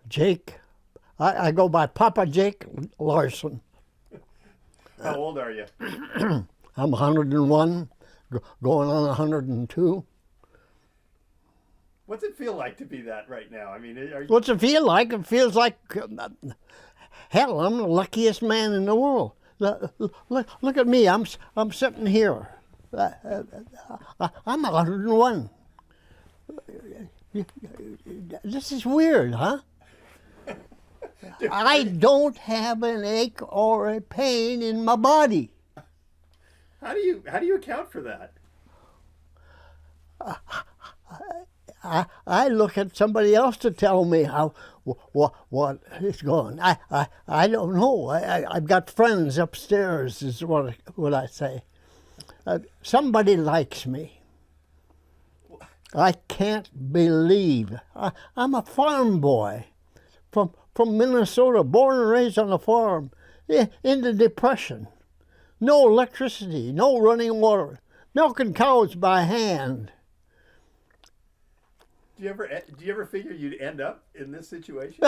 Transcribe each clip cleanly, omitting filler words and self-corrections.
Jake. I go by Papa Jake Larson. How old are you? I'm 101, going on 102. What's it feel like to be that right now? I mean, are you... What's it feel like? It feels like, hell, I'm the luckiest man in the world. Look at me. I'm sitting here. I'm 101. This is weird, huh? I don't have an ache or a pain in my body. How do you account for that? I look at somebody else to tell me how what is going. I don't know. I've got friends upstairs. Is what I say. Somebody likes me. I can't believe. I'm a farm boy from Minnesota, born and raised on a farm in the Depression. No electricity, no running water, milking cows by hand. Do you ever figure you'd end up in this situation?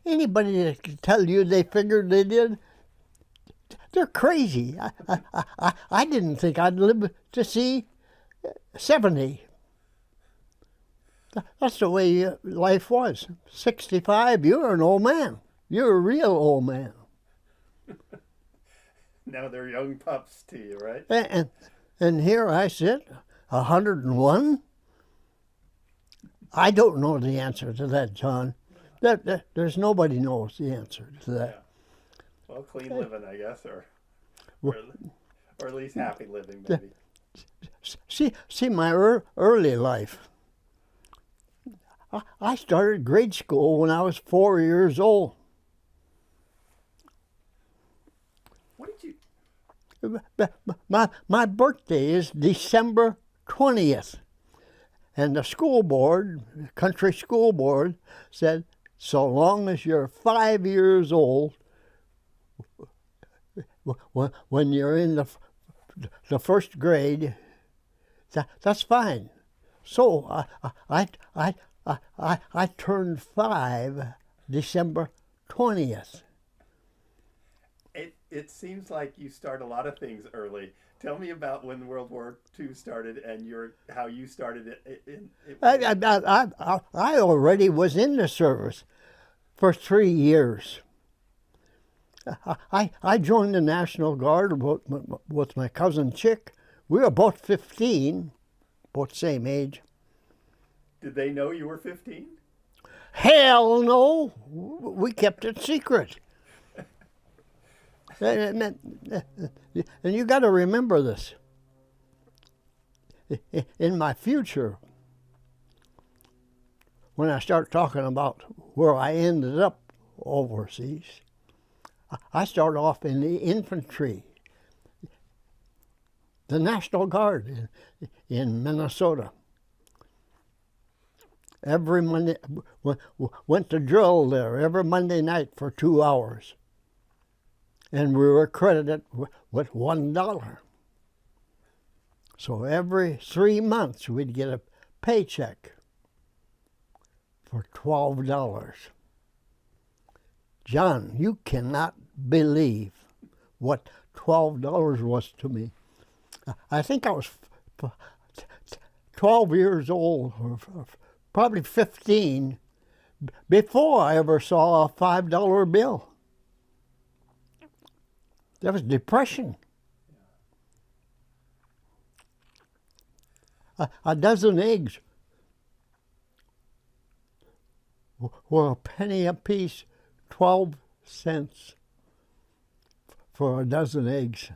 Anybody that can tell you they figured they did, they're crazy. I didn't think I'd live to see 70. That's the way life was. 65, you're an old man. You're a real old man. Now they're young pups to you, right? And here I sit, 101. I don't know the answer to that, John. There's nobody knows the answer to that. Yeah. Well, clean living, I guess, or at least happy living, maybe. See my early life. I started grade school when I was 4 years old. What did you... My birthday is December 20th. And the school board, country school board, said, so long as you're 5 years old, when you're in the first grade, that's fine. So I turned 5 December 20th. It seems like you start a lot of things early. Tell me about when World War II started and how you started it. I already was in the service for 3 years. I joined the National Guard with my cousin Chick. We were both 15, both same age. Did they know you were 15? Hell no! We kept it secret. And you got to remember this. In my future, when I start talking about where I ended up overseas, I start off in the infantry, the National Guard in Minnesota. Every Monday, went to drill there every Monday night for 2 hours. And we were credited with $1. So every 3 months we'd get a paycheck for $12. John, you cannot believe what $12 was to me. I think I was 12 years old, or probably 15, before I ever saw a $5 bill. That was Depression. A dozen eggs were a penny apiece, 12 cents for a dozen eggs.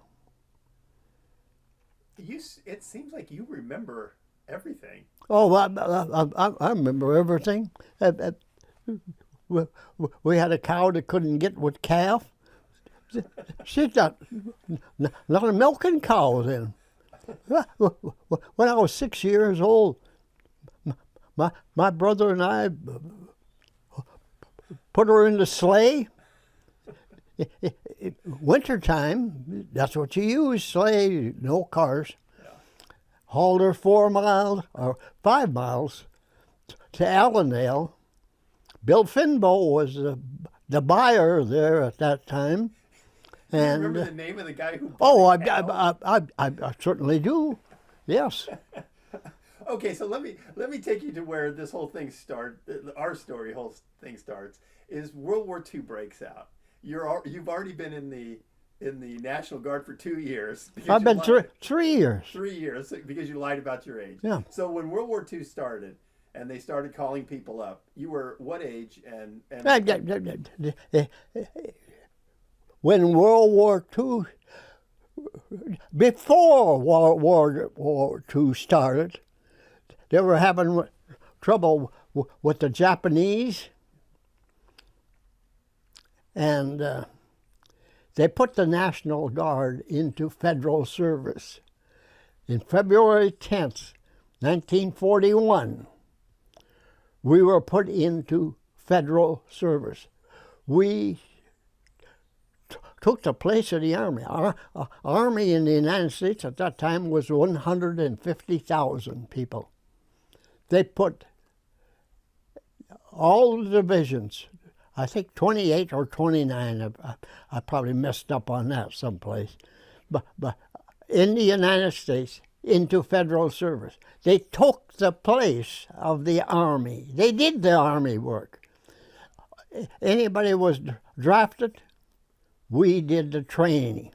It seems like you remember everything. Oh, I remember everything. We had a cow that couldn't get with calf. She's not a milking cow then. When I was 6 years old, my brother and I put her in the sleigh. Wintertime, that's what you use, sleigh, no cars. Yeah. Hauled her 4 miles or 5 miles to Allendale, Bill Finbo was the buyer there at that time. Do you And remember the name of the guy who oh, bought the cow? I certainly do. Yes. Okay, so let me take you to where this whole thing our whole thing starts. Is World War II breaks out. You've already been in the National Guard for 2 years. I've been 3 years. 3 years because you lied about your age. Yeah. So when World War II started and they started calling people up, you were what age? And when World War II, before World War II started, they were having trouble with the Japanese, and they put the National Guard into federal service. In February 10th, 1941, we were put into federal service. We took the place of the Army. Our Army in the United States at that time was 150,000 people. They put all the divisions, I think 28 or 29, I probably messed up on that someplace, but in the United States into federal service. They took the place of the Army. They did the Army work. Anybody was drafted, we did the training.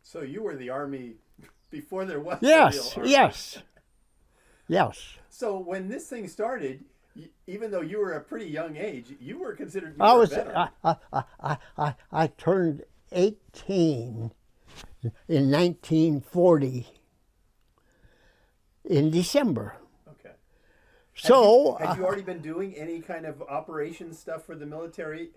So you were the Army before there was Yes, a real Army. yes. So when this thing started, even though you were a pretty young age, you were considered I was a veteran. I turned 18 in 1940 in December. Okay. So had you already been doing any kind of operation stuff for the military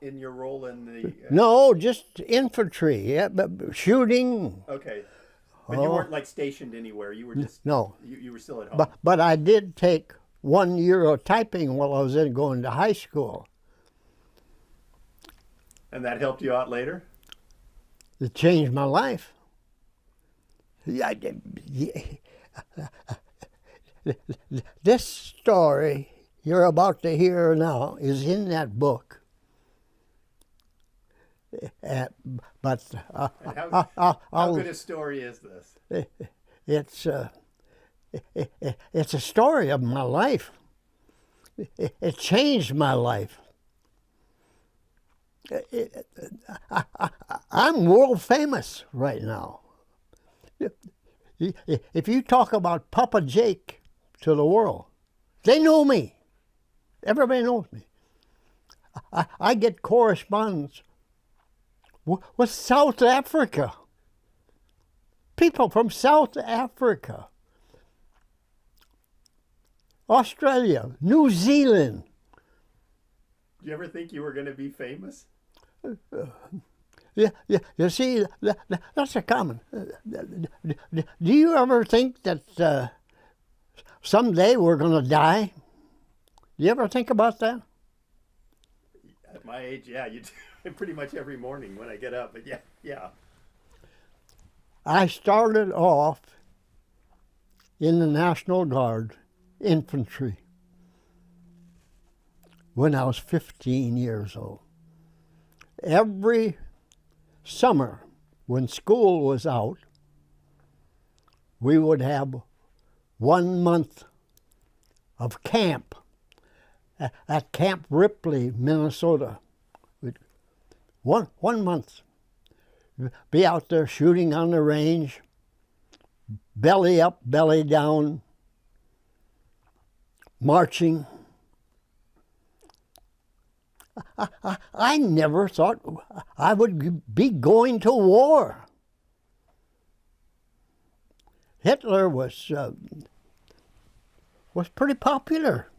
in your role in the? No, just infantry, yeah, but shooting. Okay, but you weren't like stationed anywhere. You were just no. You were still at home. But I did take 1 year of typing while I was going to high school. And that helped you out later? It changed my life. This story you're about to hear now is in that book. But how good a story is this? It's a story of my life. It changed my life. I'm world famous right now. If you talk about Papa Jake to the world, they know me. Everybody knows me. I get correspondence with South Africa. People from South Africa, Australia, New Zealand. Do you ever think you were going to be famous? Yeah. You see, that's a common. Do you ever think that someday we're going to die? Do you ever think about that? At my age, yeah, you do. Pretty much every morning when I get up. But yeah. I started off in the National Guard infantry when I was 15 years old. Every summer, when school was out, we would have 1 month of camp at Camp Ripley, Minnesota. One month. Be out there shooting on the range, belly up, belly down, marching. I never thought I would be going to war. Hitler was pretty popular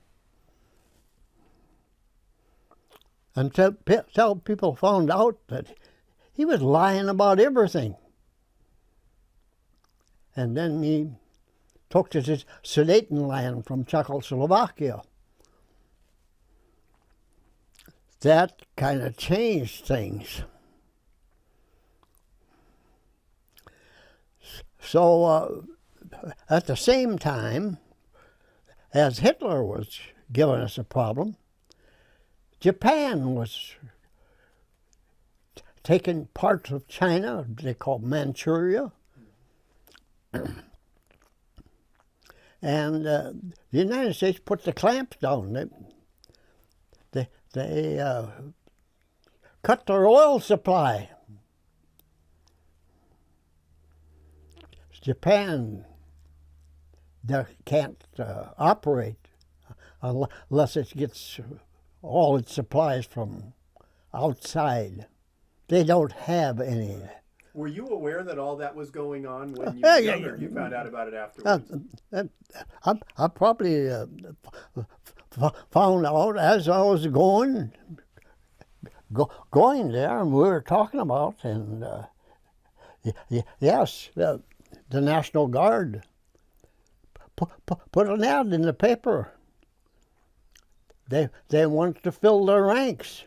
until people found out that he was lying about everything. And then he took to this Sudetenland from Czechoslovakia. That kind of changed things. So at the same time as Hitler was giving us a problem, Japan was taking parts of China, they call Manchuria. And the United States put the clamps down. They cut their oil supply. Japan they can't operate unless it gets all its supplies from outside. They don't have any. Were you aware that all that was going on when you were younger? You found out about it afterwards? I probably found out as I was going there, and we were talking about, and yes, the National Guard put an ad in the paper. They wanted to fill their ranks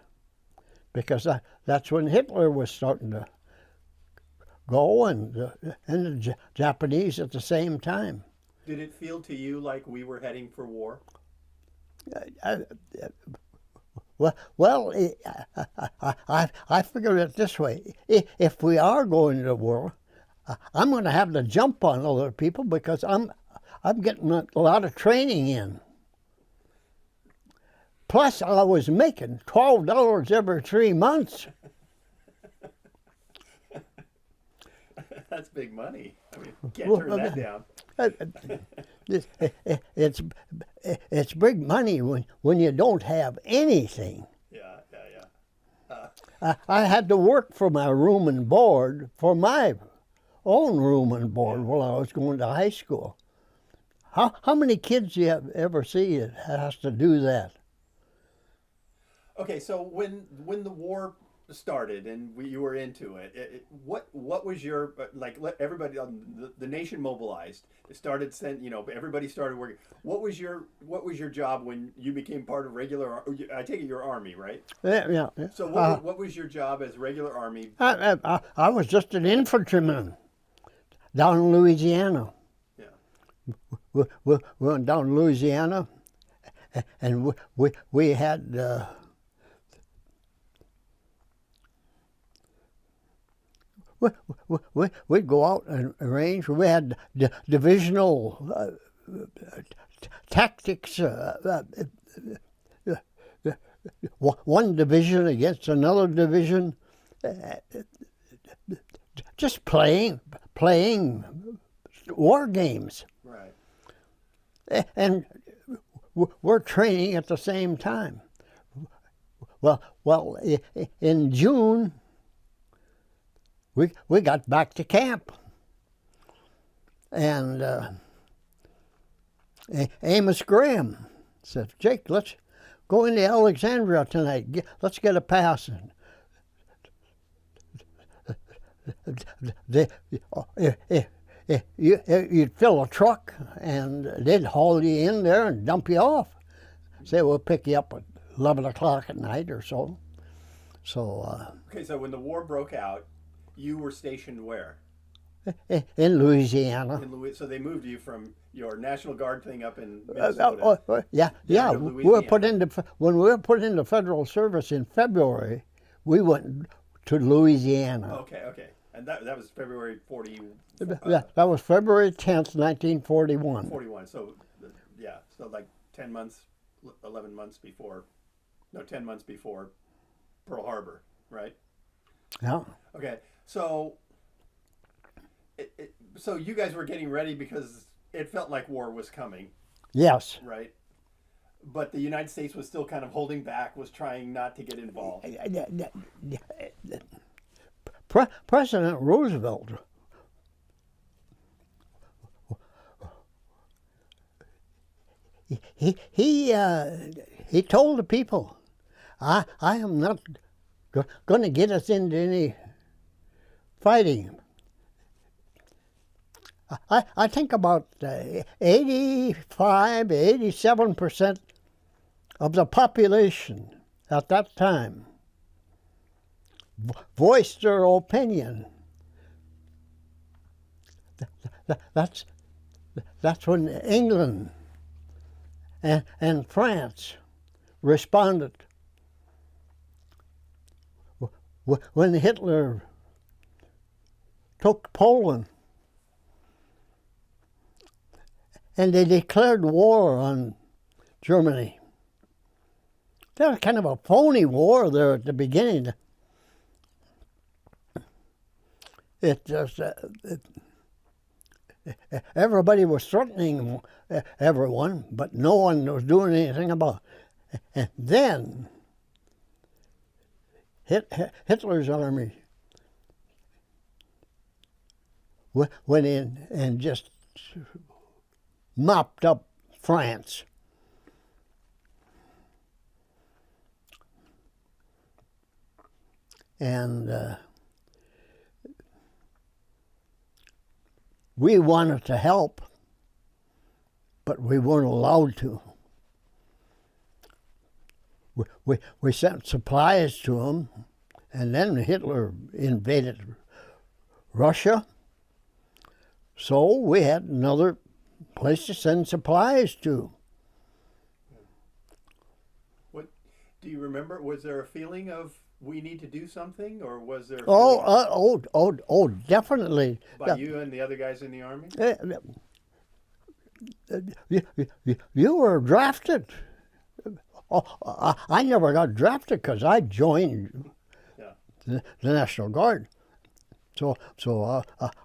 because that's when Hitler was starting to go, and the Japanese at the same time. Did it feel to you like we were heading for war? Well, I figured it this way: if we are going to war, I'm going to have to jump on other people because I'm getting a lot of training in. Plus, I was making $12 every 3 months. That's big money. I mean, you can't turn that down. It's big money when you don't have anything. Yeah. I had to work for my room and board, for my own room and board while I was going to high school. How many kids you ever see that has to do that? Okay, so when the war started and you were into it, what was your, like, everybody, the nation mobilized, it started everybody started working. What was your job when you became part of regular, I take it you're Army, right? Yeah. So what was your job as regular Army? I was just an infantryman down in Louisiana. Yeah. We went down to Louisiana, and we had we'd go out and arrange. We had divisional tactics. One division against another division. Just playing war games. Right. And we're training at the same time. Well, in June, we got back to camp, and Amos Graham said, "Jake, let's go into Alexandria tonight. Let's get a pass." You'd fill a truck, and they'd haul you in there and dump you off. Say, we'll pick you up at 11 o'clock at night or so. Okay, so when the war broke out, you were stationed where? In Louisiana. So they moved you from your National Guard thing up in Minnesota. Yeah. When we were put into federal service in February, we went to Louisiana. Okay. And that was February 40. That was February 10th, 1941. 41. So like 10 months, 11 months before, 10 months before Pearl Harbor, right? Yeah. Okay, so so you guys were getting ready because it felt like war was coming. Yes. Right? But the United States was still kind of holding back, was trying not to get involved. President Roosevelt he told the people, I am not going to get us into any fighting. I think about 87% of the population at that time voiced their opinion. That's when England and France responded. when Hitler took Poland and they declared war on Germany. That was kind of a phony war there at the beginning. Everybody was threatening everyone, but no one was doing anything about it. And then Hitler's army went in and just mopped up France. And we wanted to help, but we weren't allowed to. We sent supplies to them, and then Hitler invaded Russia, so we had another place to send supplies to. What do you remember? Was there a feeling of we need to do something, or was there? Definitely. By you and the other guys in the army? You were drafted. I never got drafted because I joined the National Guard. So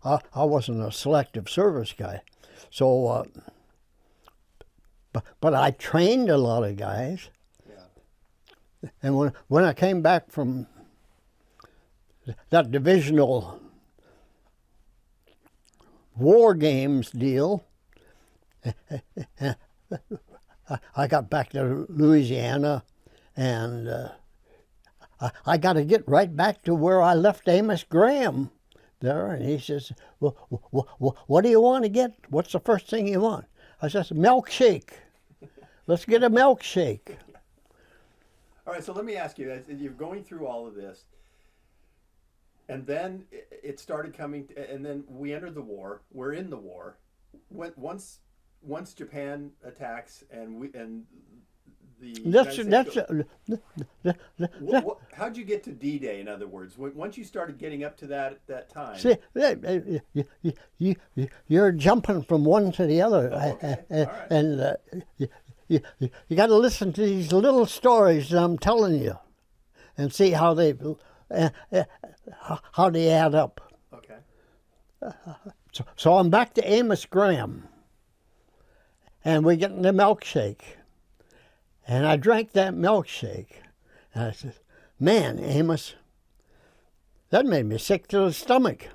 I wasn't a selective service guy. So, but I trained a lot of guys. And when I came back from that divisional war games deal, I got back to Louisiana, and I got to get right back to where I left Amos Graham there. And he says, well, what do you want to get? What's the first thing you want? I says, milkshake. Let's get a milkshake. All right, so let me ask you, you're going through all of this, and then it started coming, and then we entered the war. We're in the war. Once Japan attacks, and how'd you get to D-Day? In other words, once you started getting up to that time. See, you're jumping from one to the other, Okay. All right. and you got to listen to these little stories that I'm telling you, and see how they add up. Okay. So I'm back to Amos Graham, and we get in the milkshake, and I drank that milkshake, and I said, "Man, Amos, that made me sick to the stomach."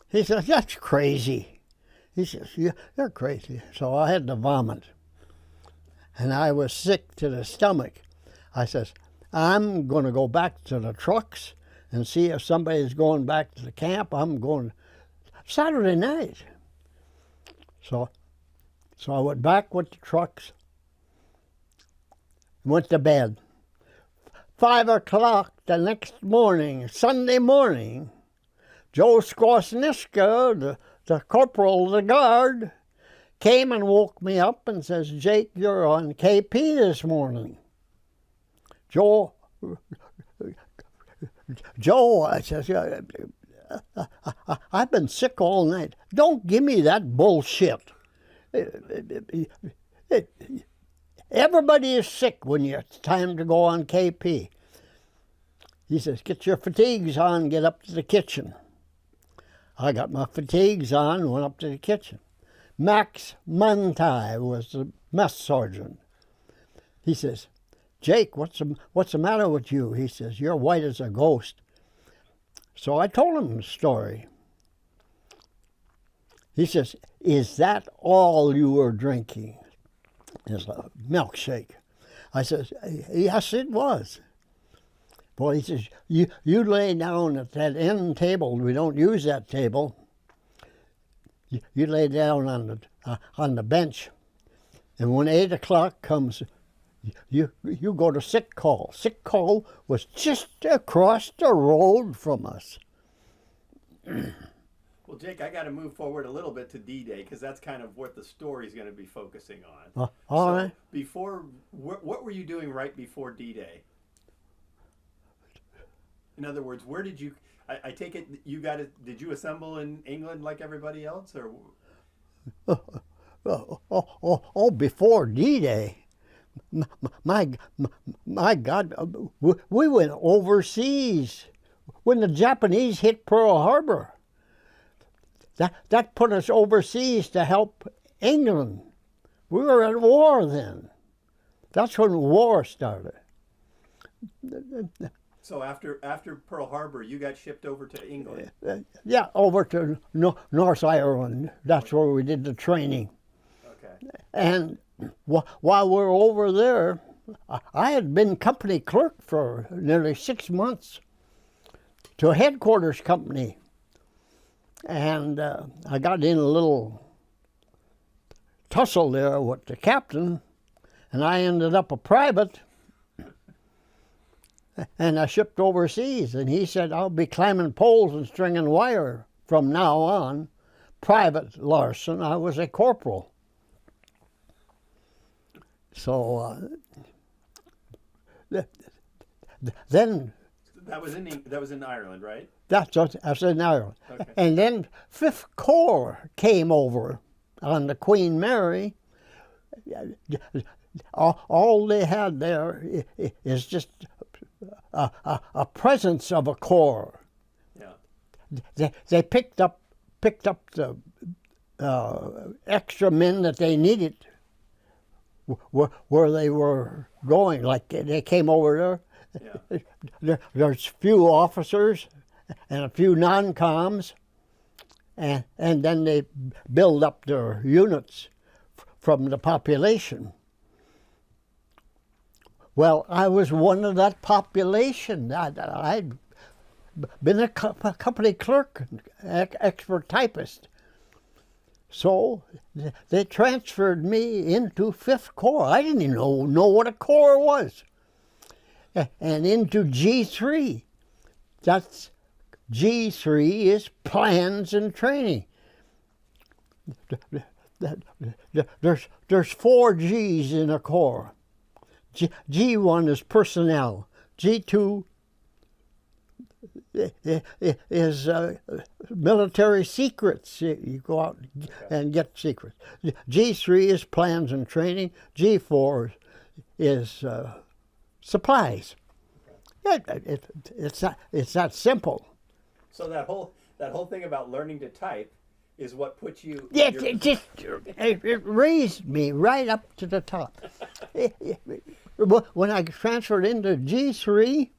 He said, "That's crazy." He says, "You're crazy." So I had to vomit. And I was sick to the stomach. I says, "I'm going to go back to the trucks and see if somebody's going back to the camp. I'm going Saturday night." So I went back with the trucks, went to bed. 5 o'clock the next morning, Sunday morning, Joe Squasniska, the corporal of the guard, came and woke me up and says, "Jake, you're on KP this morning." Joe, I says, "I've been sick all night. Don't give me that bullshit. Everybody is sick when it's time to go on KP." He says, "Get your fatigues on, get up to the kitchen." I got my fatigues on, went up to the kitchen. Max Mantai was the mess sergeant. He says, "Jake, what's the matter with you?" He says, "You're white as a ghost." So I told him the story. He says, "Is that all you were drinking?" It's a milkshake. I says, "Yes, it was." Boy, he says, you lay down at that end table. We don't use that table. You lay down on the bench, and when 8 o'clock comes, you go to sick call. Sick call was just across the road from us. Well, Jake, I got to move forward a little bit to D-Day, because that's kind of what the story's going to be focusing on. All right. What were you doing right before D-Day? In other words, where did you? I take it you got it. Did you assemble in England like everybody else, or? Before D-Day. My, my God, we went overseas when the Japanese hit Pearl Harbor. That put us overseas to help England. We were at war then. That's when war started. So after Pearl Harbor, you got shipped over to England. Yeah, over to North Ireland. That's where we did the training. Okay. And while we were over there, I had been company clerk for nearly 6 months to a headquarters company. And I got in a little tussle there with the captain, and I ended up a private. And I shipped overseas, and he said, I'll be climbing poles and stringing wire from now on. Private Larson, I was a corporal. So then... That was in Ireland, right? That's in Ireland. Okay. And then 5th Corps came over on the Queen Mary. All they had there is just a presence of a corps. Yeah. They picked up the extra men that they needed where they were going. Like they came over there. Yeah. There's few officers and a few non-coms, and then they build up their units from the population. Well, I was one of that population. I'd been a company clerk, expert typist. So they transferred me into 5th Corps. I didn't even know what a corps was. And into G3. That's G3 is plans and training. There's 4 G's in a corps. G1 is personnel. G2 is military secrets. You go out and get secrets. G3 is plans and training. G4 is supplies. It's that simple. So that whole thing about learning to type is what put you. Yeah, it raised me right up to the top. When I transferred into G3,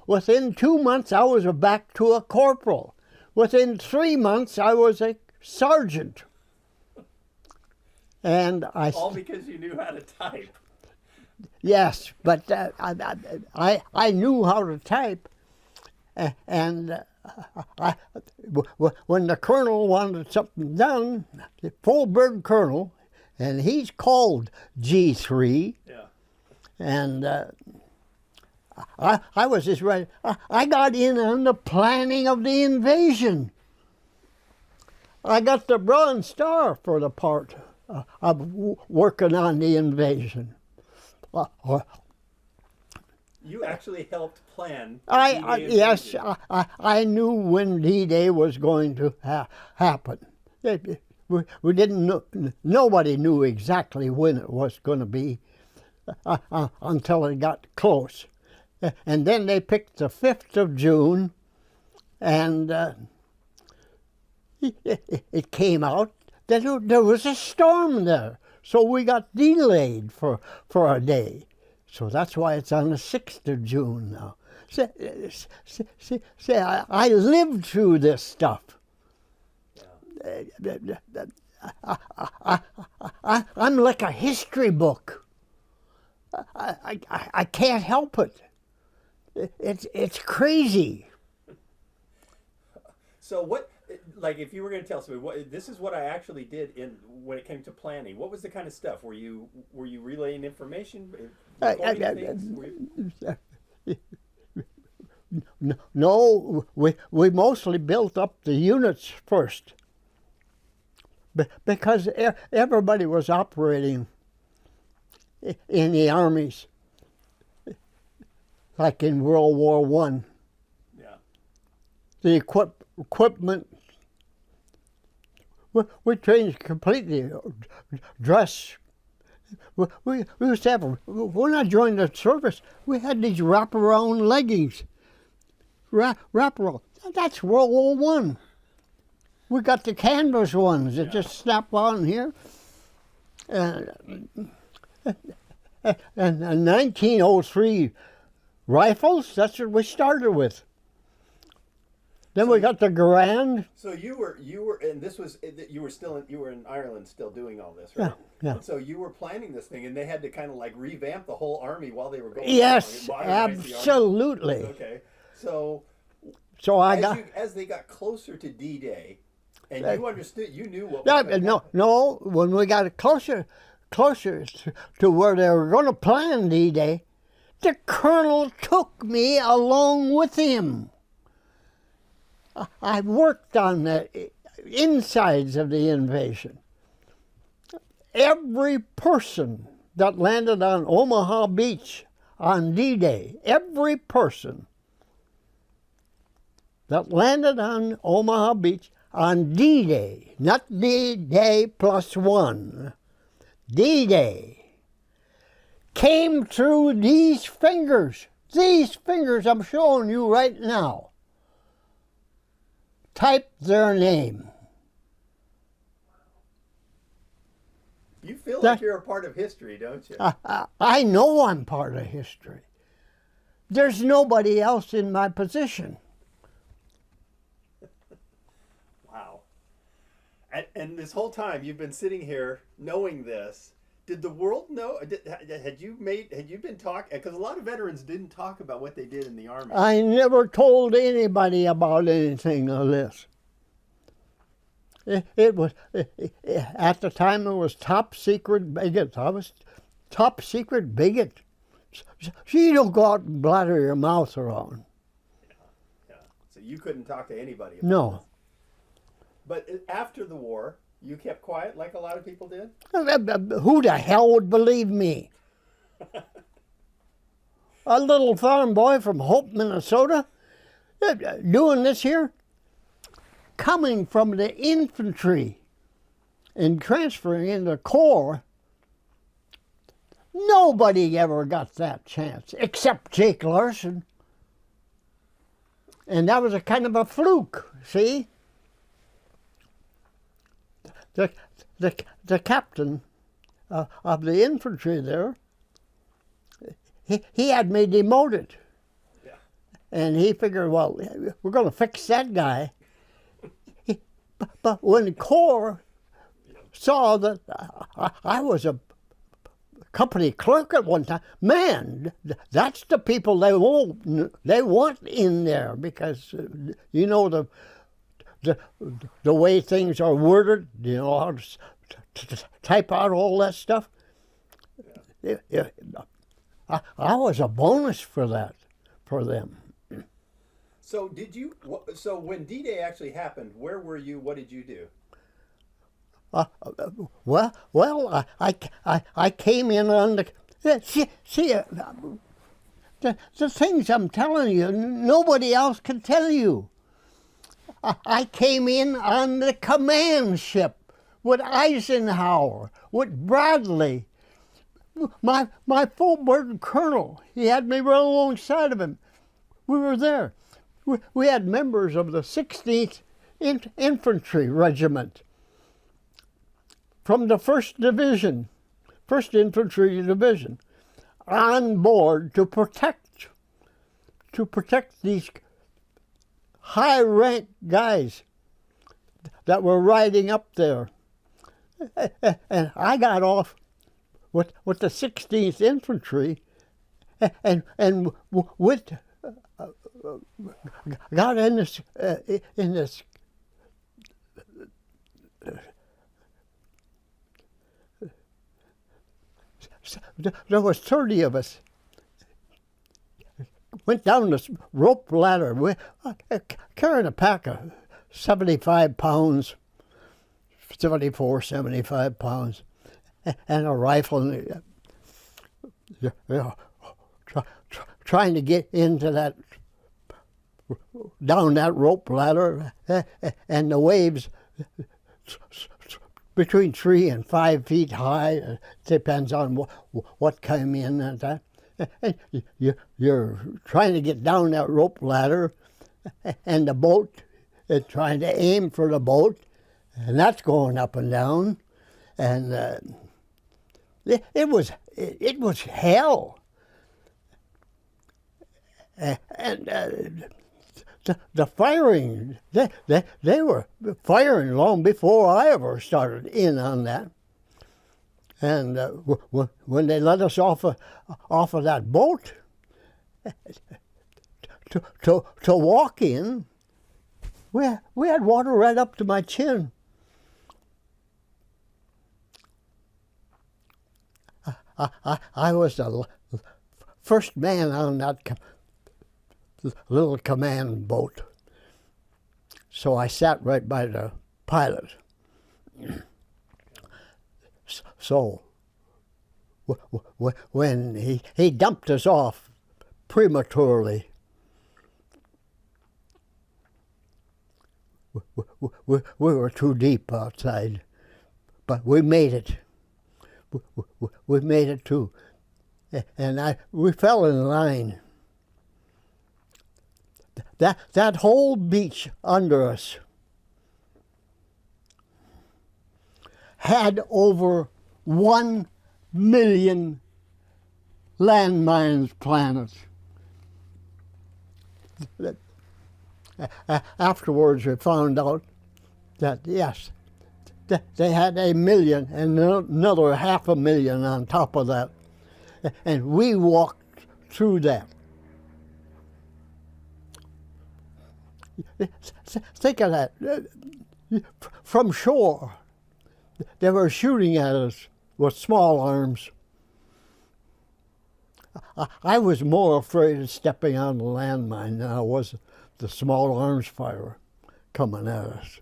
within 2 months I was back to a corporal. Within 3 months I was a sergeant. And all because you knew how to type. Yes, but I knew how to type, and when the colonel wanted something done, the full-bird colonel, and he's called G3, yeah. And I was just ready. I got in on the planning of the invasion. I got the Bronze Star for the part of working on the invasion. You actually helped plan. Yes, I knew when D-Day was going to happen. We didn't know, nobody knew exactly when it was going to be until it got close. And then they picked the 5th of June, and it came out that there was a storm there. So we got delayed for a day. So that's why it's on the 6th of June now. See, I lived through this stuff. Yeah. I'm like a history book. I can't help it. It's crazy. So what, like, if you were going to tell somebody, this is what I actually did when it came to planning. What was the kind of stuff? Were you relaying information? No, we mostly built up the units first, because everybody was operating in the armies. like in World War I. Yeah. The equipment, we changed completely. Dress. We used to have, when I joined the service, we had these wraparound leggings. Wraparound. That's World War I. We got the canvas ones that just snap on here. And 1903 rifles, that's what we started with. Then we got the Garand. So you were, and this was, you were in Ireland still doing all this, right? Yeah. And so you were planning this thing, and they had to kind of like revamp the whole army while they were going. Yes, modernize the army. absolutely. Okay, so as they got closer to D-Day, and you understood, you knew what was going to happen. No, when we got closer to where they were going to plan D-Day, the colonel took me along with him. I worked on the insides of the invasion. Every person that landed on Omaha Beach on D-Day, every person that landed on Omaha Beach on D-Day, not D-Day +1, D-Day, came through these fingers. These fingers I'm showing you right now. Type their name. You feel like you're a part of history, don't you? I know I'm part of history. There's nobody else in my position. Wow. And this whole time you've been sitting here knowing this. Did the world know? Had you been talking? Because a lot of veterans didn't talk about what they did in the Army. I never told anybody about anything of this. It was, at the time, it was top secret bigot. I was top secret bigot. So you don't go out and blather your mouth around. Yeah. So you couldn't talk to anybody about No. this. But after the war, you kept quiet like a lot of people did? Who the hell would believe me? A little farm boy from Hope, Minnesota, doing this here, coming from the infantry and transferring into the Corps. Nobody ever got that chance, except Jake Larson. And that was a kind of a fluke, see? The captain of the infantry there, he had me demoted. Yeah. And he figured, well, we're going to fix that guy. But when the Corps saw that I was a company clerk at one time, man, that's the people they want in there, because you know the way things are worded, you know how to type out all that stuff. I was a bonus for that, for them. So so when D-Day actually happened, where were you? What did you do? Well, I came in on the things I'm telling you, nobody else can tell you. I came in on the command ship with Eisenhower, with Bradley. My full-bird colonel, he had me right alongside of him. We were there. We had members of the 16th Infantry Regiment from the 1st Division, 1st Infantry Division, on board to protect these high-ranked guys that were riding up there. And I got off with the 16th Infantry, and with got in this there was 30 of us. Went down this rope ladder, carrying a pack of 75 pounds, 74, 75 pounds, and a rifle. trying to get into down that rope ladder, and the waves between 3 and 5 feet high, depends on what came in at that. And you're trying to get down that rope ladder, and the boat is trying to aim for the boat, and that's going up and down, and it was hell. And the firing, they were firing long before I ever started in on that. And when they let us off of that boat to walk in, we had water right up to my chin. I was the first man on that little command boat, so I sat right by the pilot. So when he dumped us off prematurely, we were too deep outside, but we made it. We made it too, and we fell in line. That whole beach under us had over 1 million landmines planted. Afterwards, we found out that, yes, they had 1 million and another 500,000 on top of that. And we walked through that. Think of that. From shore, they were shooting at us with small arms. I was more afraid of stepping on the landmine than I was the small arms fire coming at us.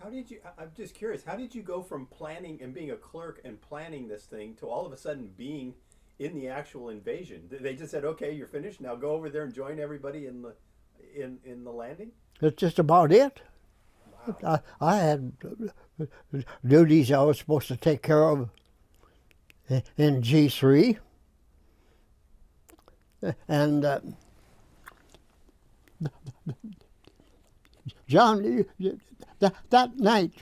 How did you, I'm just curious, how did you go from planning and being a clerk and planning this thing to all of a sudden being in the actual invasion? They just said, okay, you're finished, now go over there and join everybody in the landing? That's just about it. Wow. I had duties I was supposed to take care of in G3. And John, that night,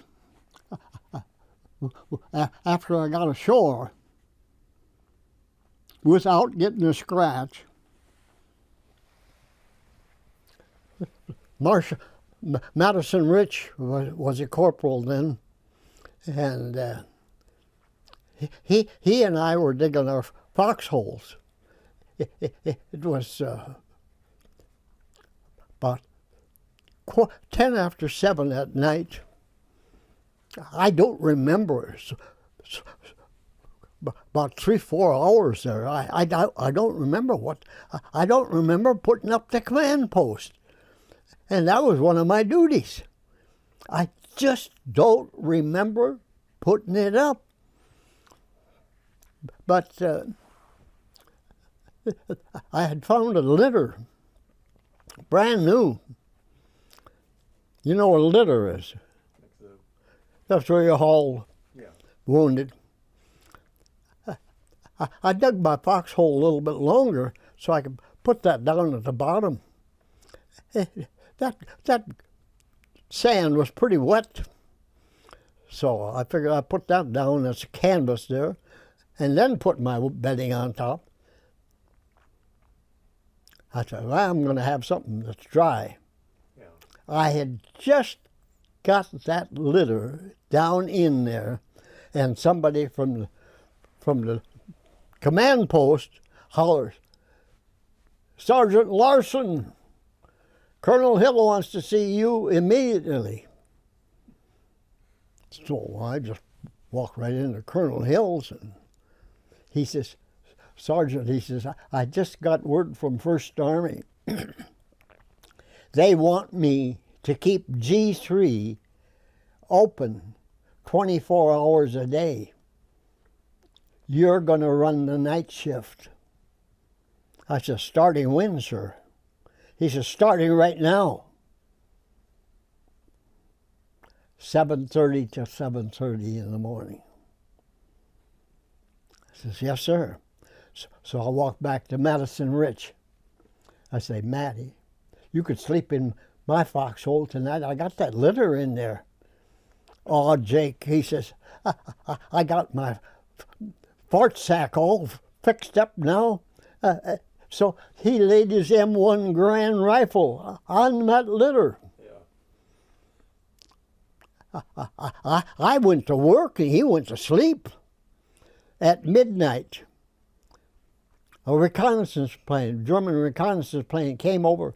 after I got ashore, without getting a scratch, Madison Rich was a corporal then, and he and I were digging our foxholes. It was about 10 after 7 at night. I don't remember. About 3-4 hours there. I don't remember what. I don't remember putting up the command post. And that was one of my duties. I just don't remember putting it up. But I had found a litter, brand new. You know what a litter is? That's where you haul wounded. I dug my foxhole a little bit longer so I could put that down at the bottom. That sand was pretty wet, so I figured I'd put that down as a canvas there, and then put my bedding on top. I said, well, I'm going to have something that's dry. Yeah. I had just got that litter down in there, and somebody from the command post hollers, Sergeant Larson, Colonel Hill wants to see you immediately. So I just walked right into Colonel Hill's, and he says, Sergeant, he says, I just got word from First Army. They want me to keep G3 open 24 hours a day. you're going to run the night shift. I said, starting when, sir? He said, starting right now. 7:30 to 7:30 in the morning. I says, yes, sir. So I walked back to Madison Rich. I say, Matty, you could sleep in my foxhole tonight. I got that litter in there. Oh, Jake, he says, I got my fart sack all fixed up now. So he laid his M1 Grand rifle on that litter. Yeah. I went to work and he went to sleep. At midnight, a reconnaissance plane, German reconnaissance plane, came over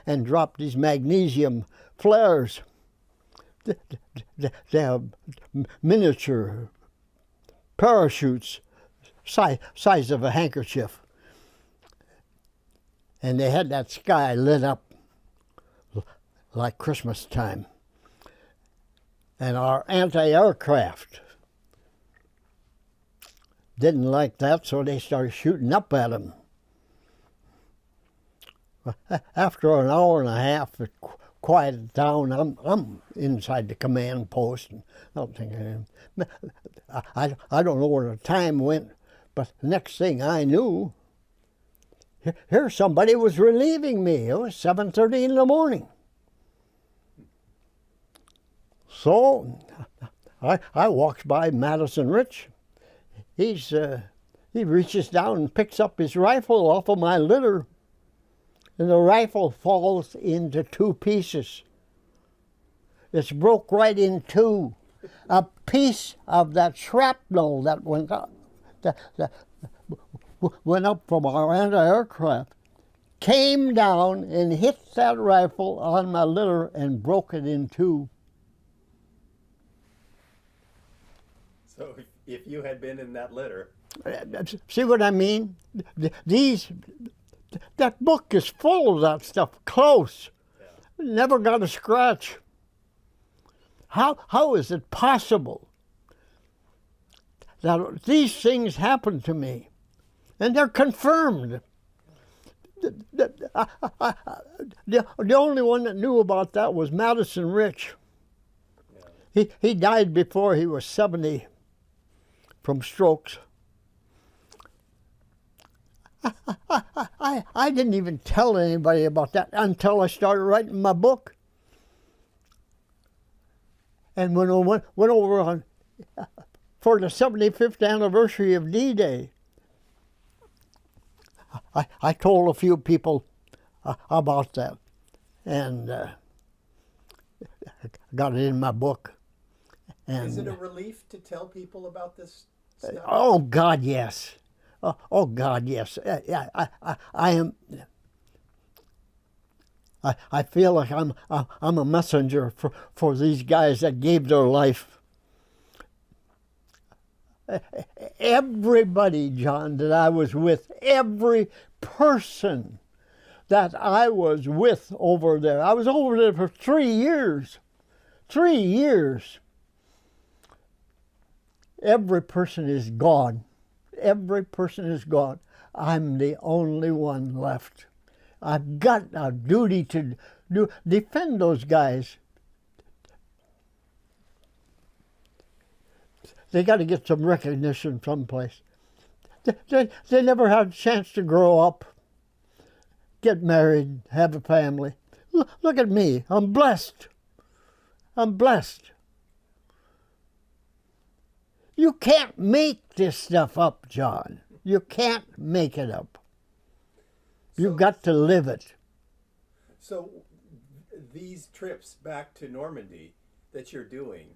and dropped these magnesium flares. They have miniature parachutes, size of a handkerchief. And they had that sky lit up like Christmas time. And our anti-aircraft didn't like that, so they started shooting up at them. After an hour and a half, it quieted down. I'm inside the command post, and I'm thinking, I don't know where the time went, but the next thing I knew, here somebody was relieving me. It was 7:30 in the morning. So I walked by Madison Rich. He reaches down and picks up his rifle off of my litter, and the rifle falls into two pieces. It's broke right in two. A piece of that shrapnel that went up, that went up from our anti-aircraft, came down and hit that rifle on my litter and broke it in two. So if you had been in that litter. See what I mean? That book is full of that stuff, close. Yeah. Never got a scratch. How is it possible that these things happen to me? And they're confirmed. The only one that knew about that was Madison Rich. Yeah. He died before he was 70 from strokes. I didn't even tell anybody about that until I started writing my book. And when I went over on for the 75th anniversary of D-Day, I told a few people about that, and got it in my book. And is it a relief to tell people about this stuff? Oh God, yes. Oh God, yes. I am. I feel like I'm a messenger for these guys that gave their life. Everybody, John, that I was with, every person that I was with over there. I was over there for 3 years. 3 years. Every person is gone. Every person is gone. I'm the only one left. I've got a duty to defend those guys. They got to get some recognition someplace. They never had a chance to grow up, get married, have a family. Look at me. I'm blessed. I'm blessed. You can't make this stuff up, John. You can't make it up. You've got to live it. So these trips back to Normandy that you're doing,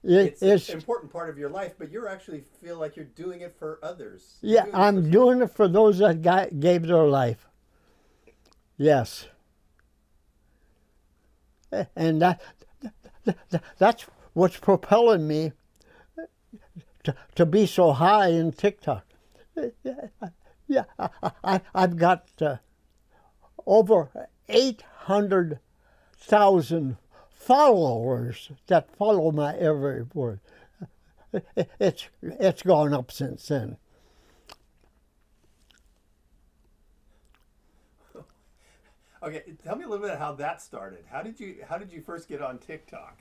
it's an important part of your life, but you actually feel like you're doing it for others. Yeah, I'm doing it for those that gave their life. Yes. And that's what's propelling me to be so high in TikTok. Yeah, I've got over 800,000 followers that follow my every word. it's gone up since then. Okay, tell me a little bit how that started. How did you first get on TikTok?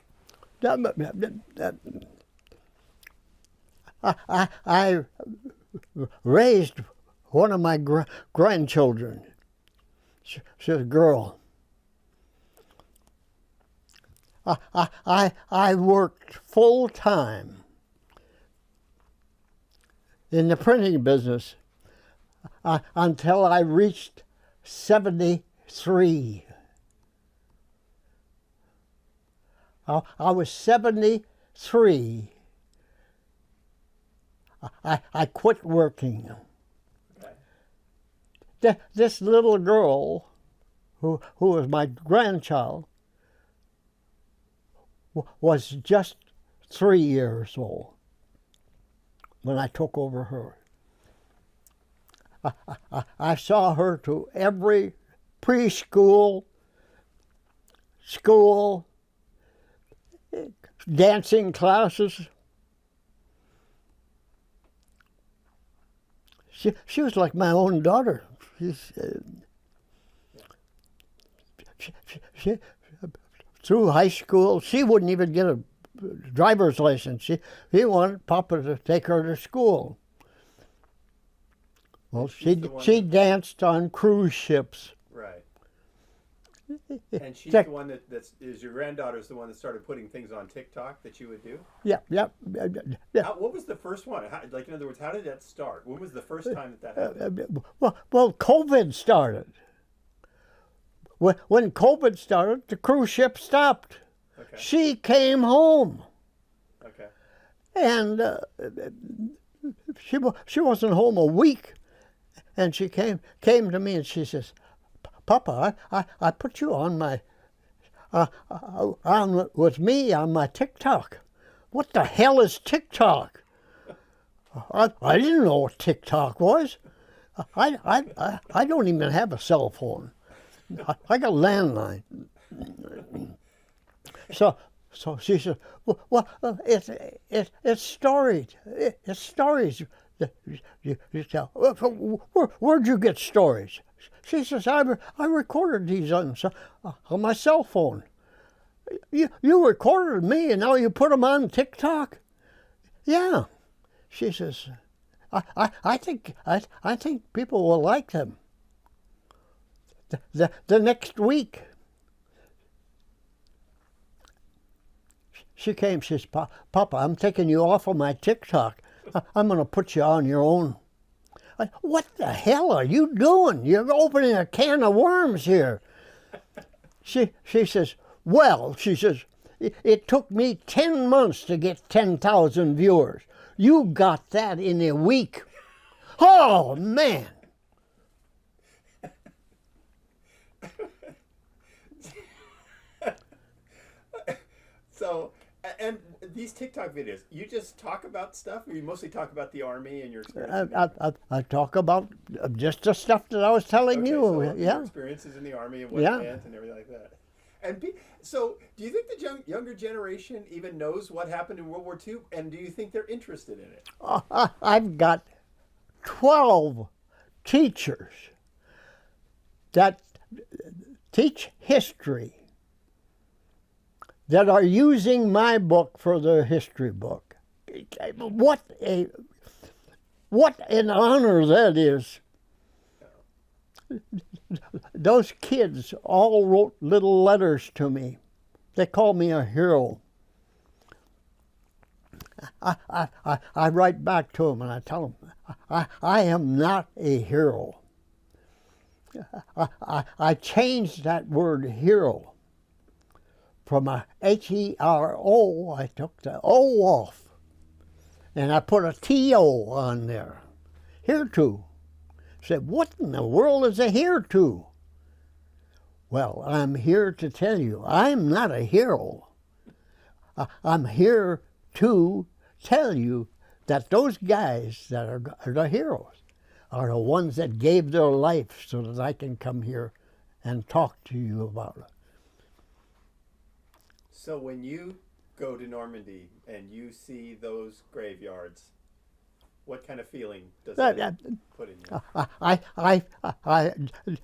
I raised one of my grandchildren. She's a girl. I worked full time in the printing business until I reached 73. I was 73. I quit working. Okay. This little girl, who was my grandchild, was just 3 years old when I took over her. I saw her to every preschool, school, dancing classes. She was like my own daughter. She through high school, she wouldn't even get a driver's license. She wanted Papa to take her to school. Well, she danced on cruise ships. Right. And she's the one that's your granddaughter's the one that started putting things on TikTok that you would do? Yeah. What was the first one? In other words, how did that start? When was the first time that happened? Well, COVID started. When COVID started, the cruise ship stopped. Okay. She came home. Okay. And she wasn't home a week, and she came to me and she says, "Papa, I put you on my with me on my TikTok. What the hell is TikTok?" I didn't know what TikTok was. I don't even have a cell phone. I got a landline. So she said, "Well, it's stories. It's stories that you tell. Where'd you get stories?" She says, "I recorded these on my cell phone." You recorded me, and now you put them on TikTok? Yeah. She says, "I think people will like them." The next week, she came. She says, "Papa, I'm taking you off of my TikTok. I'm going to put you on your own." What the hell are you doing? You're opening a can of worms here. She says, "Well," she says, it took me 10 months to get 10,000 viewers. You got that in a week." Oh, man. So, and these TikTok videos, you just talk about stuff, or you mostly talk about the Army and your experience? I talk about just the stuff that I was telling you. So yeah. Your experiences in the Army and what it meant and everything like that. And so, do you think the younger generation even knows what happened in World War II? And do you think they're interested in it? I've got 12 teachers that teach history that are using my book for their history book. What an honor that is. Those kids all wrote little letters to me. They call me a hero. I write back to them and I tell them, I am not a hero. I changed that word hero. From a H-E-R-O, I took the O off, and I put a T-O on there. Hereto. Said, what in the world is a hereto? Well, I'm here to tell you, I'm not a hero. I'm here to tell you that those guys that are the heroes are the ones that gave their life so that I can come here and talk to you about it. So when you go to Normandy and you see those graveyards, what kind of feeling does that put in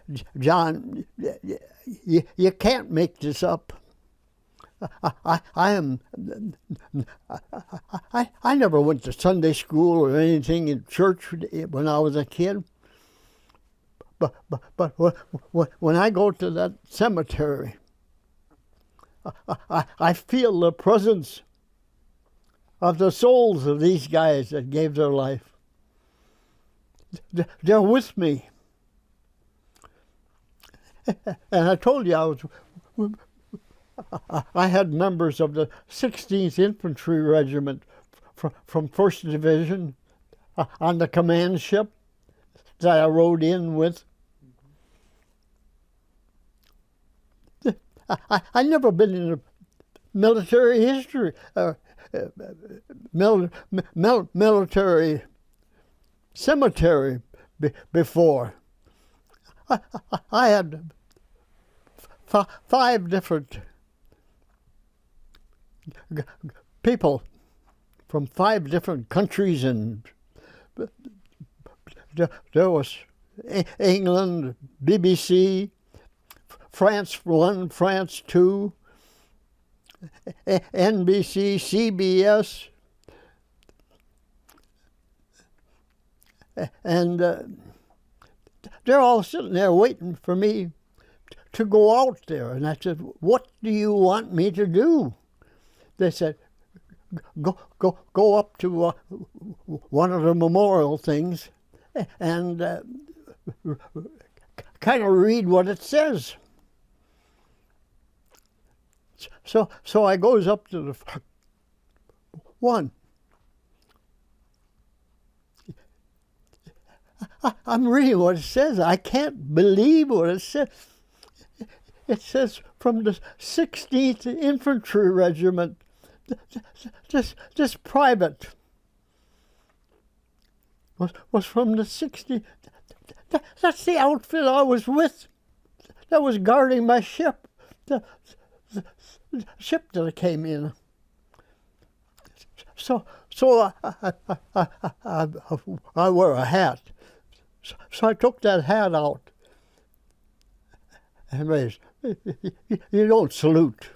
you? John, you can't make this up. I never went to Sunday school or anything in church when I was a kid. But when I go to that cemetery, I feel the presence of the souls of these guys that gave their life. They're with me. And I told you I had members of the 16th Infantry Regiment from 1st Division on the command ship that I rode in with. I never been in a military history, military cemetery before. I had 5 different people from 5 different countries, and there was England, BBC, France 1, France 2, NBC, CBS, and they're all sitting there waiting for me to go out there. And I said, "What do you want me to do?" They said, go up to one of the memorial things and kind of read what it says. So I goes up to the one. I'm reading what it says. I can't believe what it says. It says from the 16th Infantry Regiment, this private was from the 60th. That's the outfit I was with that was guarding my ship, the ship that I came in. So I wear a hat. So I took that hat out and raised. You don't salute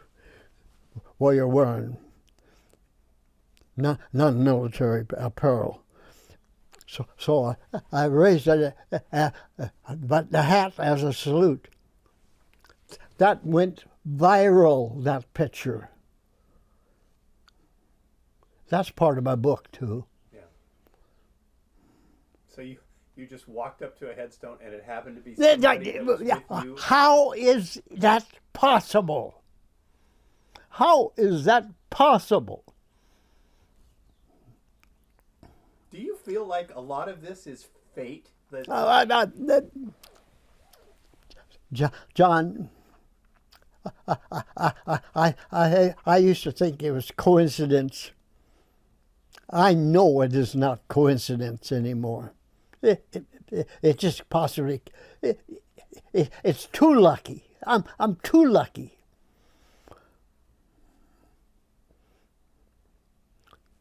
while you're wearing non-military apparel. So I raised it, but the hat as a salute. That went viral, that picture. That's part of my book, too. Yeah. So you just walked up to a headstone and it happened to be somebody that was with you? How is that possible? How is that possible? Do you feel like a lot of this is fate? John, I used to think it was coincidence. I know it is not coincidence anymore. It just possibly, it's too lucky. I'm too lucky.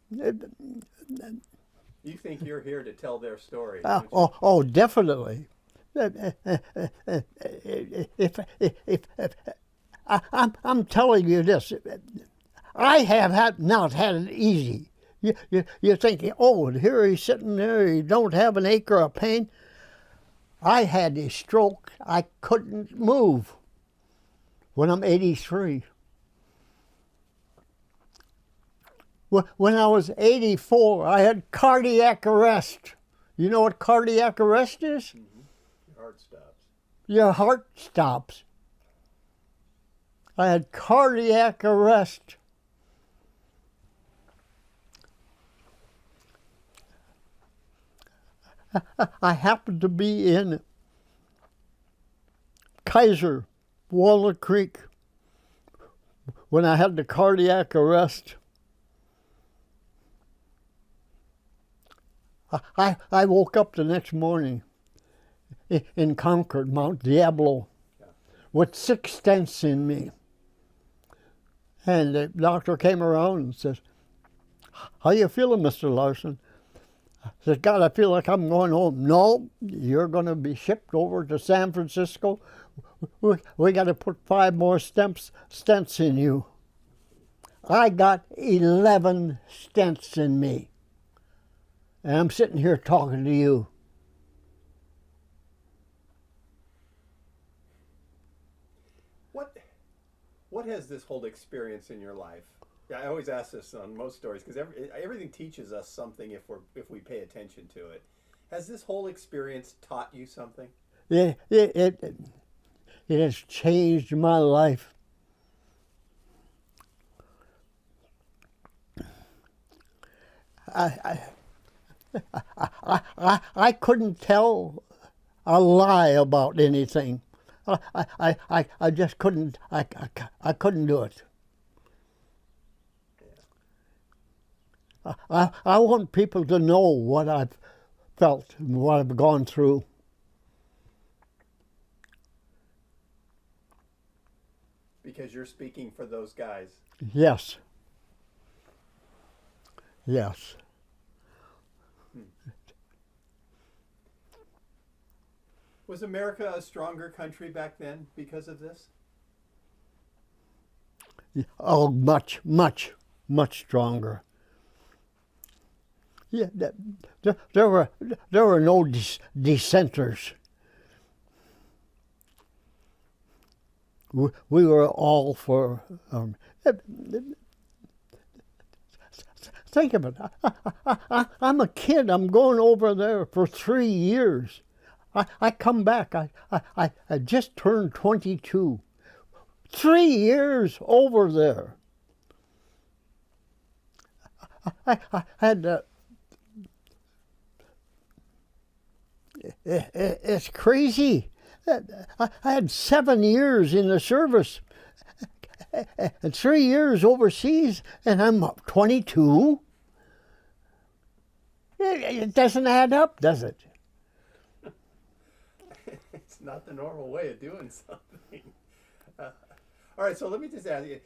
You think you're here to tell their story? Oh, definitely. I'm telling you this. I have not had it easy. You're thinking, oh, here he's sitting there, he don't have an acre of pain. I had a stroke. I couldn't move when I'm 83. When I was 84, I had cardiac arrest. You know what cardiac arrest is? Mm-hmm. Your heart stops. Your heart stops. I had cardiac arrest. I happened to be in Kaiser, Walnut Creek, when I had the cardiac arrest. I woke up the next morning in Concord, Mount Diablo, with 6 stents in me. And the doctor came around and says, "How you feeling, Mr. Larson?" I said, "God, I feel like I'm going home." "No, you're going to be shipped over to San Francisco. We got to put 5 more stents in you." I got 11 stents in me. And I'm sitting here talking to you. What has this whole experience in your life? Yeah, I always ask this on most stories because everything teaches us something if we pay attention to it. Has this whole experience taught you something? It has changed my life. I couldn't tell a lie about anything. I just couldn't. I couldn't do it. I want people to know what I've felt and what I've gone through. Because you're speaking for those guys. Yes. Yes. Was America a stronger country back then because of this? Oh, much, much, much stronger. Yeah, there were no dissenters. We were all for. Think of it. I'm a kid. I'm going over there for 3 years. I come back. I just turned 22. 3 years over there. I had. It's crazy. I had 7 years in the service, and 3 years overseas, and I'm 22. It doesn't add up, does it? It's not the normal way of doing something. All right, so let me just ask you: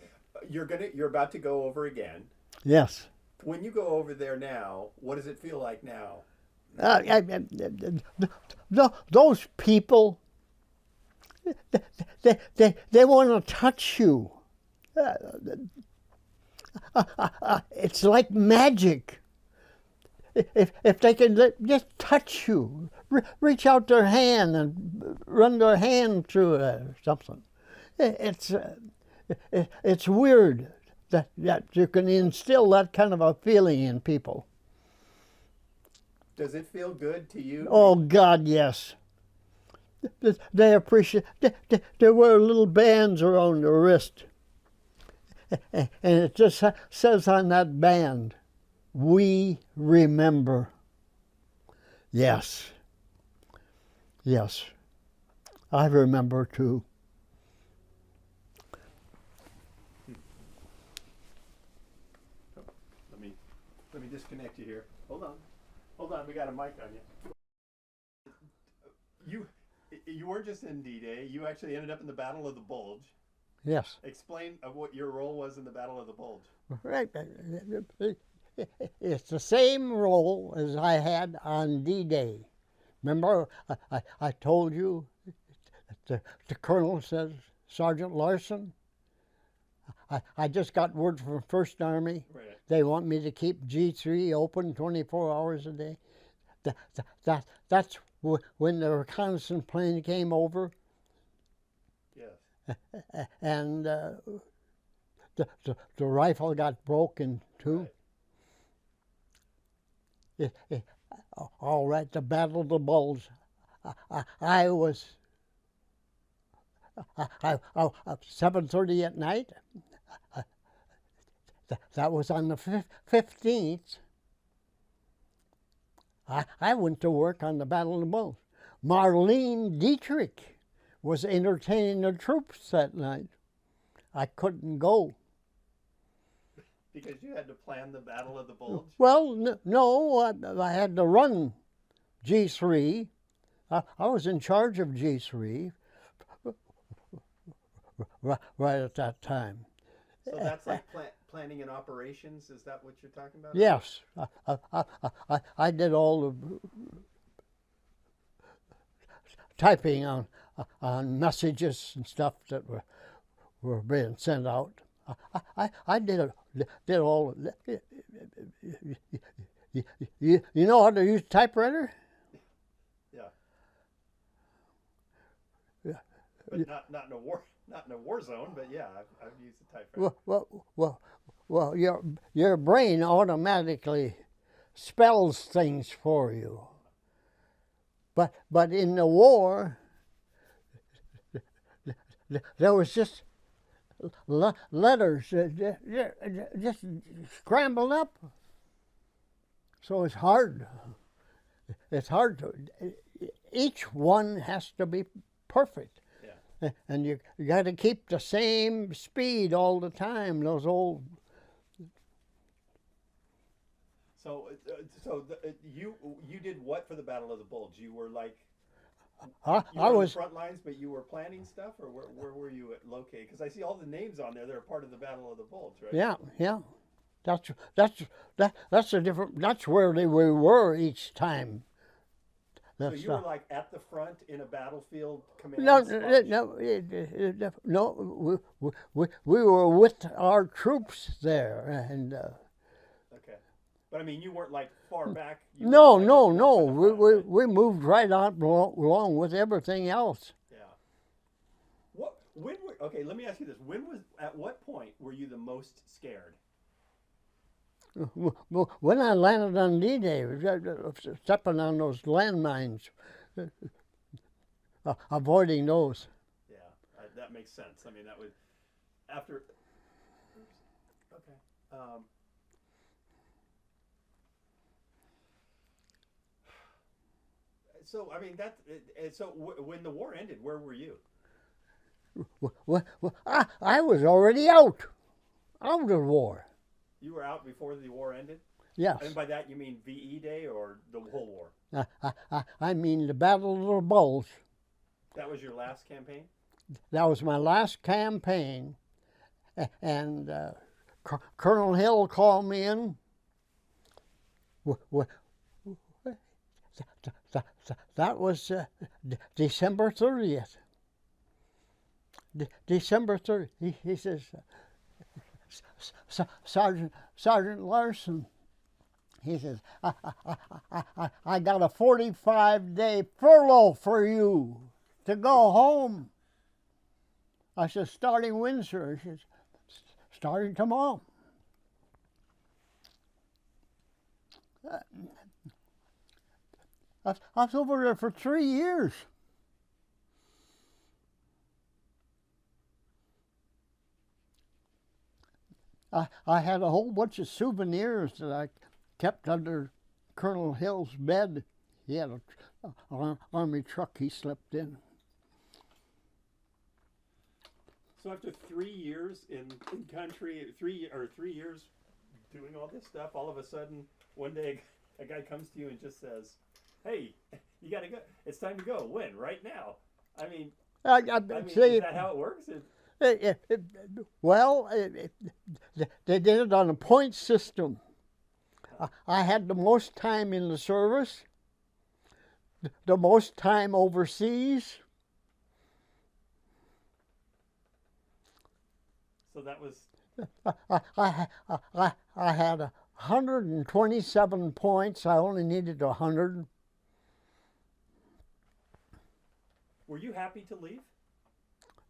you're about to go over again. Yes. When you go over there now, what does it feel like now? Those people, they want to touch you. It's like magic. If they can just touch you, reach out their hand and run their hand through it or something. It's weird that you can instill that kind of a feeling in people. Does it feel good to you? Oh, God, yes. They appreciate. They wear little bands around their wrist, and it just says on that band, "We remember." Yes. Yes. I remember too. Let me disconnect you here. Hold on, we got a mic on you. You weren't just in D-Day, you actually ended up in the Battle of the Bulge. Yes. Explain what your role was in the Battle of the Bulge. Right. It's the same role as I had on D-Day. Remember, I told you, the colonel says, "Sergeant Larson, I just got word from First Army. Right. They want me to keep G3 open 24 hours a day." That's when the reconnaissance plane came over. Yes. And the rifle got broken too. Right. All right, the Battle of the Bulge. I was 7:30 at night. That was on the 15th. I went to work on the Battle of the Bulge. Marlene Dietrich was entertaining the troops that night. I couldn't go. Because you had to plan the Battle of the Bulge? Well, no, I had to run G3. I was in charge of G3 right at that time. So that's like planning and operations. Is that what you're talking about? Yes, I did all the typing on messages and stuff that were being sent out. I did all. You know how to use a typewriter? Yeah. But not in a war zone. But yeah, I've used a typewriter. Well, your brain automatically spells things for you. But in the war, there was just letters just scrambled up. So it's hard. It's hard to. Each one has to be perfect. Yeah. And you got to keep the same speed all the time. Those old. So you did what for the Battle of the Bulge? You were like. I was on was the front lines, but you were planning stuff, or where were you located? Because I see all the names on there that are part of the Battle of the Bulge, right? Yeah. That's a different. That's where we were each time. So you were like at the front in a battlefield command. No. We were with our troops there, and. Okay, but I mean, you weren't like far back. No. We moved right on along with everything else. Yeah. Okay, let me ask you this: at what point were you the most scared? When I landed on D-Day, stepping on those landmines, avoiding those. Yeah, that makes sense. I mean, that would after. Okay. So I mean when the war ended, where were you? Well, I was already out of the war. You were out before the war ended? Yes. And by that you mean VE Day or the whole war? I mean the Battle of the Bulge. That was your last campaign? That was my last campaign, and Colonel Hill called me in. That was December 30th. December 30th. He says, Sergeant Larson, he says, I got a 45-day furlough for you to go home. I said, starting when, sir? He says, starting tomorrow. I was over there for 3 years. I had a whole bunch of souvenirs that I kept under Colonel Hill's bed. He had an army truck he slept in. So after 3 years in country, 3 years doing all this stuff, all of a sudden one day a guy comes to you and just says, "Hey, you got to go. It's time to go. When? Right now." I mean, see, is that how it works? They did it on a point system. I had the most time in the service, the most time overseas. So that was. I had 127 points. I only needed 100. Were you happy to leave?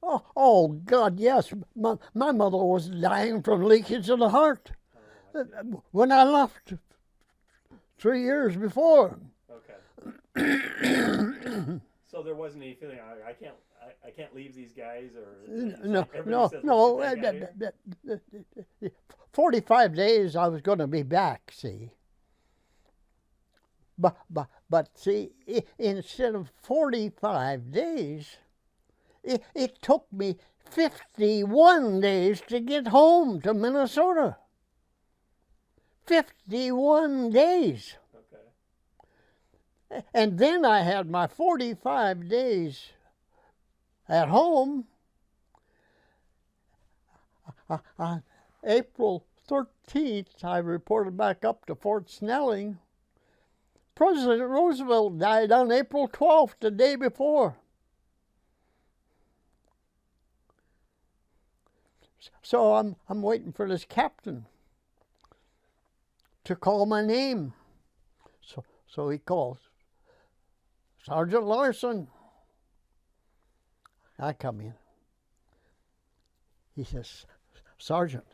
Oh God, yes. My mother was dying from leakage of the heart when I left 3 years before. Okay. So there wasn't any feeling I can't leave these guys, or no. 45 days I was going to be back. See. But see, instead of 45 days, it took me 51 days to get home to Minnesota. 51 days. Okay. And then I had my 45 days at home. On April 13th, I reported back up to Fort Snelling. President Roosevelt died on April 12th, the day before. So I'm waiting for this captain to call my name. So he calls, Sergeant Larson. I come in. He says, Sergeant,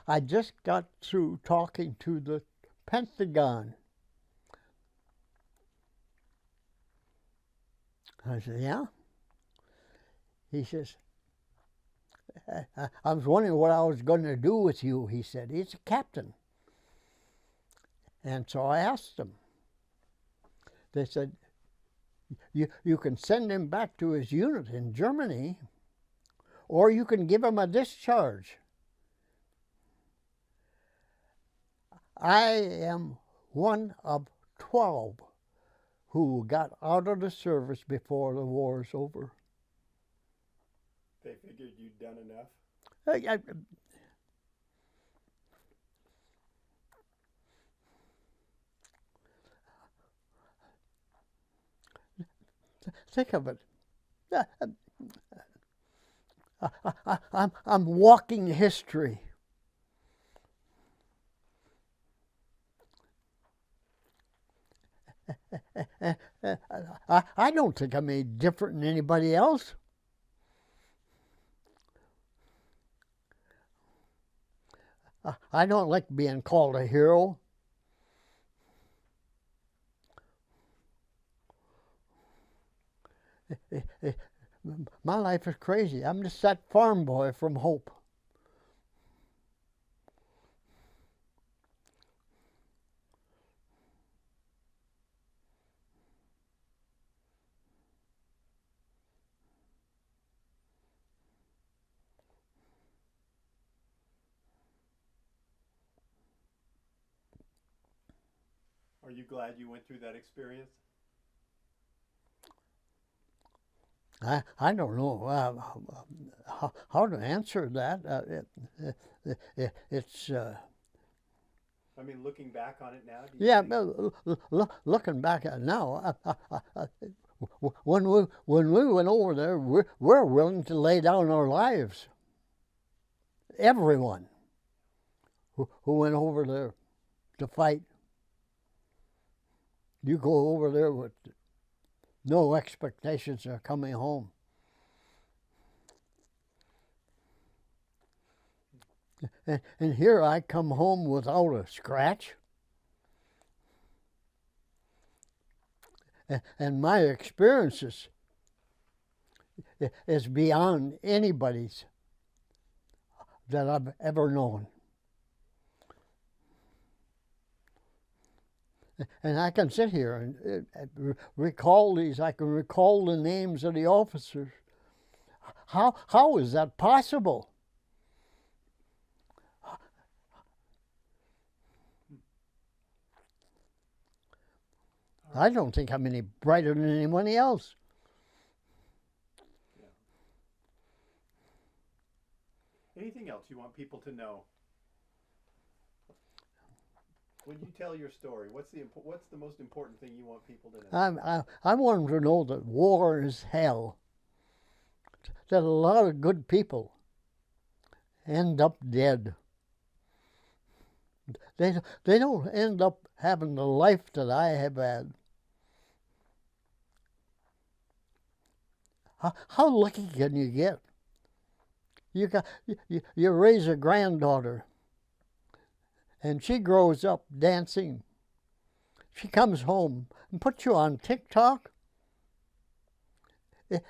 I just got through talking to the Pentagon. I said, yeah? He says, I was wondering what I was going to do with you, he said. He's a captain. And so I asked them. They said, you can send him back to his unit in Germany, or you can give him a discharge. I am one of 12 who got out of the service before the war's over. They figured you'd done enough? Think of it. I'm walking history. I don't think I'm any different than anybody else. I don't like being called a hero. My life is crazy. I'm just that farm boy from Hope. Are you glad you went through that experience? I don't know how to answer that. It's. I mean, looking back on it now. Yeah, looking back at it now, when we went over there, we're willing to lay down our lives. Everyone who went over there to fight. You go over there with no expectations of coming home. And here I come home without a scratch. And my experiences is beyond anybody's that I've ever known. And I can sit here and recall these. I can recall the names of the officers. How is that possible? I don't think I'm any brighter than anybody else. Yeah. Anything else you want people to know? When you tell your story, what's the most important thing you want people to know? I want them to know that war is hell. That a lot of good people end up dead. They don't end up having the life that I have had. How lucky can you get? You raise a granddaughter, and she grows up dancing. She comes home and puts you on TikTok.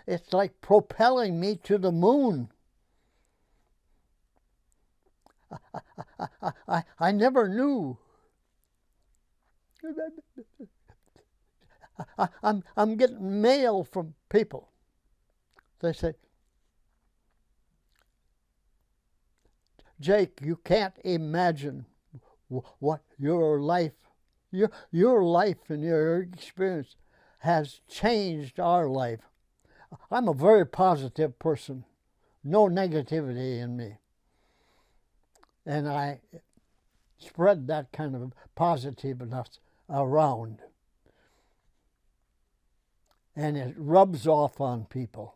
It's like propelling me to the moon. I never knew. I'm getting mail from people. They say, Jake, you can't imagine what your life and your experience has changed our life. I'm a very positive person, no negativity in me. and I spread that kind of positiveness around. And it rubs off on people.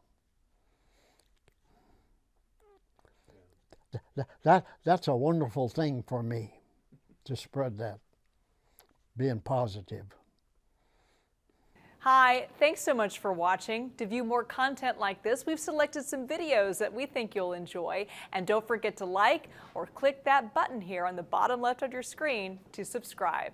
That's a wonderful thing for me, to spread that, being positive. Hi, thanks so much for watching. To view more content like this, we've selected some videos that we think you'll enjoy. And don't forget to like or click that button here on the bottom left of your screen to subscribe.